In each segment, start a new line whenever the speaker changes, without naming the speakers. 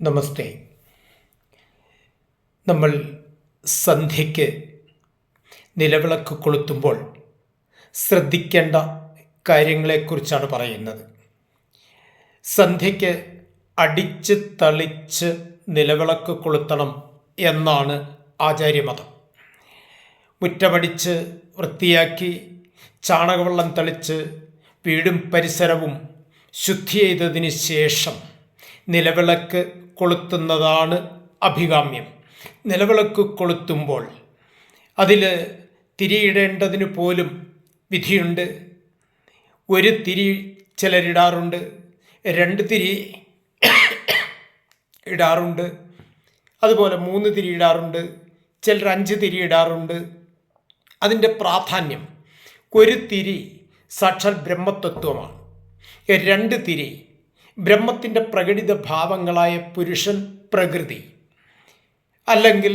നമസ്തേ. നമ്മൾ സന്ധ്യയ്ക്ക് നിലവിളക്ക് കൊളുത്തുമ്പോൾ ശ്രദ്ധിക്കേണ്ട കാര്യങ്ങളെക്കുറിച്ചാണ് പറയുന്നത്. സന്ധ്യയ്ക്ക് അടിച്ച് തളിച്ച് നിലവിളക്ക് കൊളുത്തണം എന്നാണ് ആചാര്യമതം. മുറ്റമടിച്ച് വൃത്തിയാക്കി ചാണകവെള്ളം തളിച്ച് വീടും പരിസരവും ശുദ്ധി ചെയ്തതിന് ശേഷം നിലവിളക്ക് കൊളുത്തുന്നതാണ് അഭികാമ്യം. നിലവിളക്ക് കൊളുത്തുമ്പോൾ അതിൽ തിരിയിടേണ്ടതിന് പോലും വിധിയുണ്ട്. ഒരു തിരി ചിലരിടാറുണ്ട്, 2 തിരി ഇടാറുണ്ട്, അതുപോലെ 3 തിരി ഇടാറുണ്ട്, ചിലർ 5 തിരി ഇടാറുണ്ട്. അതിൻ്റെ പ്രാധാന്യം, ഒരു തിരി സാക്ഷാൽ ബ്രഹ്മതത്വമാണ്. 2 തിരി ബ്രഹ്മത്തിൻ്റെ പ്രകടിത ഭാവങ്ങളായ പുരുഷൻ, പ്രകൃതി, അല്ലെങ്കിൽ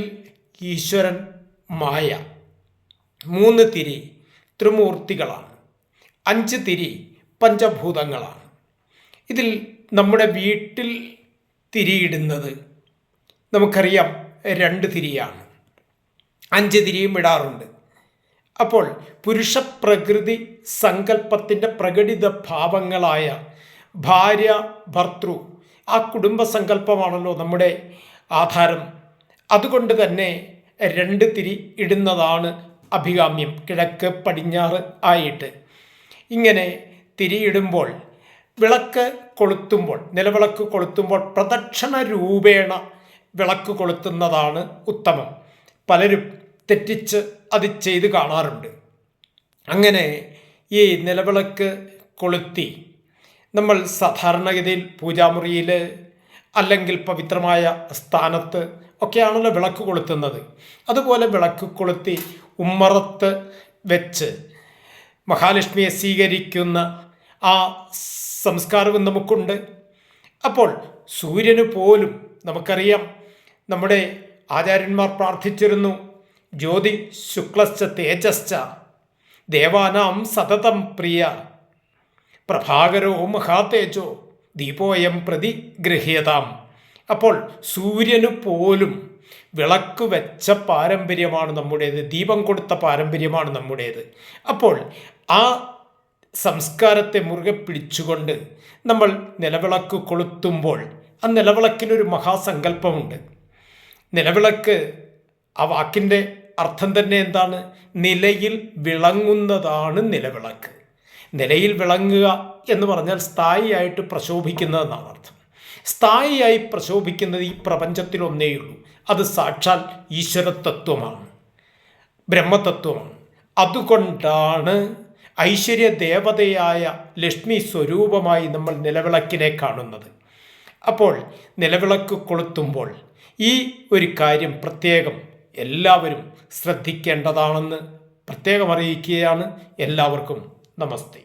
ഈശ്വരൻ, മായ. 3 തിരി ത്രിമൂർത്തികളാണ്. 5 തിരി പഞ്ചഭൂതങ്ങളാണ്. ഇതിൽ നമ്മുടെ വീട്ടിൽ തിരിയിടുന്നത് നമുക്കറിയാം 2 തിരിയാണ്. 5 തിരിയും ഇടാറുണ്ട്. അപ്പോൾ പുരുഷപ്രകൃതി സങ്കല്പത്തിൻ്റെ പ്രകടിത ഭാവങ്ങളായ ഭാര്യ, ഭർത്തൃ, ആ കുടുംബസങ്കല്പമാണല്ലോ നമ്മുടെ ആധാരം. അതുകൊണ്ട് തന്നെ 2 തിരി ഇടുന്നതാണ് അഭികാമ്യം, കിഴക്ക് പടിഞ്ഞാറ് ആയിട്ട്. ഇങ്ങനെ തിരിയിടുമ്പോൾ വിളക്ക് കൊളുത്തുമ്പോൾ, നിലവിളക്ക് കൊളുത്തുമ്പോൾ പ്രദക്ഷിണ രൂപേണ വിളക്ക് കൊളുത്തുന്നതാണ് ഉത്തമം. പലരും തെറ്റിച്ച് അത് ചെയ്ത് കാണാറുണ്ട്. അങ്ങനെ ഈ നിലവിളക്ക് കൊളുത്തി നമ്മൾ സാധാരണഗതിയിൽ പൂജാമുറിയിൽ അല്ലെങ്കിൽ പവിത്രമായ സ്ഥാനത്ത് ഒക്കെയാണല്ലോ വിളക്ക് കൊളുത്തുന്നത്. അതുപോലെ വിളക്ക് കൊളുത്തി ഉമ്മറത്ത് വെച്ച് മഹാലക്ഷ്മിയെ സ്വീകരിക്കുന്ന ആ സംസ്കാരവും നമുക്കുണ്ട്. അപ്പോൾ സൂര്യന് പോലും നമുക്കറിയാം, നമ്മുടെ ആചാര്യന്മാർ പ്രാർത്ഥിച്ചിരുന്നു, ജ്യോതി ശുക്ലശ്ച തേജശ്ച ദേവാനാം സതതം പ്രിയ പ്രഭാകരോ മഹാതേജോ ദീപോയം പ്രതി ഗൃഹ്യതാം. അപ്പോൾ സൂര്യന് പോലും വിളക്ക് വെച്ച പാരമ്പര്യമാണ് നമ്മുടേത്, ദീപം കൊടുത്ത പാരമ്പര്യമാണ് നമ്മുടേത്. അപ്പോൾ ആ സംസ്കാരത്തെ മുറുകെ പിടിച്ചുകൊണ്ട് നമ്മൾ നിലവിളക്ക് കൊളുത്തുമ്പോൾ ആ നിലവിളക്കിനൊരു മഹാസങ്കല്പമുണ്ട്. നിലവിളക്ക്, ആ വാക്കിൻ്റെ അർത്ഥം തന്നെ എന്താണ്? നിലയിൽ വിളങ്ങുന്നതാണ് നിലവിളക്ക്. നിലയിൽ വിളങ്ങുക എന്ന് പറഞ്ഞാൽ സ്ഥായിയായിട്ട് പ്രശോഭിക്കുന്നതെന്നാണ് അർത്ഥം. സ്ഥായിയായി പ്രശോഭിക്കുന്നത് ഈ പ്രപഞ്ചത്തിലൊന്നേയുള്ളൂ, അത് സാക്ഷാൽ ഈശ്വരതത്വമാണ്, ബ്രഹ്മതത്വമാണ്. അതുകൊണ്ടാണ് ഐശ്വര്യ ദേവതയായ ലക്ഷ്മി സ്വരൂപമായി നമ്മൾ നിലവിളക്കിനെ കാണുന്നത്. അപ്പോൾ നിലവിളക്ക് കൊളുത്തുമ്പോൾ ഈ ഒരു കാര്യം പ്രത്യേകം എല്ലാവരും ശ്രദ്ധിക്കേണ്ടതാണെന്ന് പ്രത്യേകം അറിയിക്കുകയാണ്. എല്ലാവർക്കും നമസ്തേ.